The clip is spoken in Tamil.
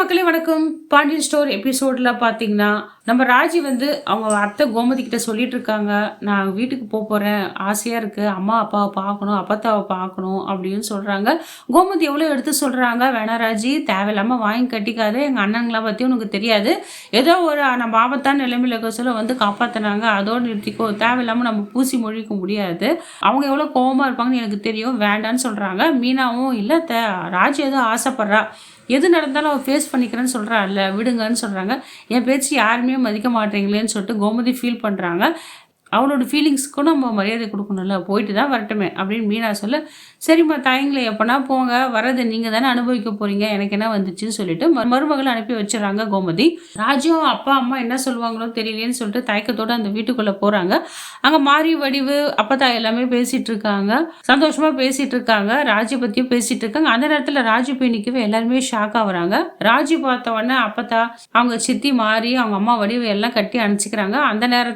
மக்களே வணக்கம். பாண்டியன் ஸ்டோர் எபிசோட்ல பார்த்தீங்கன்னா, நம்ம ராஜி வந்து அவங்க அத்தை கோமதி கிட்ட சொல்லிட்டு இருக்காங்க. "நான் வீட்டுக்கு போறேன். ஆசையா இருக்கு. அம்மா, அப்பாவ பார்க்கணும், அப்பத்தாவ பார்க்கணும்" அப்படின்னு சொல்றாங்க. கோமதி எவ்வளோ எடுத்து சொல்றாங்க, "வேணாம் ராஜி, தேவையில்லாம வாங்கி கட்டிக்காத. எங்க அண்ணங்கள பத்தி உனக்கு தெரியாது. ஏதோ ஒரு நம்ம ஆபத்தான நிலைமையில இருக்க சொல்ல வந்து காப்பாத்துனாங்க. அதோட நிறுத்திக்கோ. தேவையில்லாம நம்ம பூசி மொழிக்க முடியாது. அவங்க எவ்வளோ கோவமா இருப்பாங்கன்னு எனக்கு தெரியும். வேண்டான்னு" சொல்றாங்க. மீனாவும், "இல்ல அத்த, ராஜி ஏதோ ஆசைப்படுறா. எது நடந்தாலும் அவ ஃபேஸ் பண்ணிக்கிறேன்னு சொல்றாள்ல, விடுங்கன்னு" சொல்றாங்க. என் பேச்சு யாருமே மதிக்க மாட்டேங்களேன்னு சொல்லிட்டு கோமதி ஃபீல் பண்றாங்க. அவளோட ஃபீலிங்ஸ்க்கும் நம்ம மரியாதை குடுக்கணும்ல. போயிட்டு தான் வரட்டுமே அப்படின்னு மீனா சொல்ல, "சரிம்மா தாயங்களே, எப்பனா போங்க. வரத நீங்க தானே அனுபவிக்க போறீங்க. எனக்கு என்ன வந்துச்சுன்னு" சொல்லிட்டு மருமகள அனுப்பி வச்சுர்றாங்க கோமதி. ராஜுவும் அப்பா, அம்மா என்ன சொல்லுவாங்களோ தெரியலையேன்னு சொல்லிட்டு தயக்கத்தோட அந்த வீட்டுக்குள்ள போறாங்க. அங்க மாரி, வடிவு, அப்பத்தா எல்லாமே பேசிட்டு இருக்காங்க. சந்தோஷமா பேசிட்டு இருக்காங்க. ராஜி பத்தியும் பேசிட்டு இருக்காங்க. அந்த நேரத்துல ராஜி போய் நிக்கவே எல்லாருமே ஷாக் ஆகுறாங்க. ராஜி பார்த்த உடனே அப்பத்தா, அவங்க சித்தி மாறி, அவங்க அம்மா வடிவு எல்லாம் கட்டி அணைச்சுக்கிறாங்க. அந்த நேரத்துல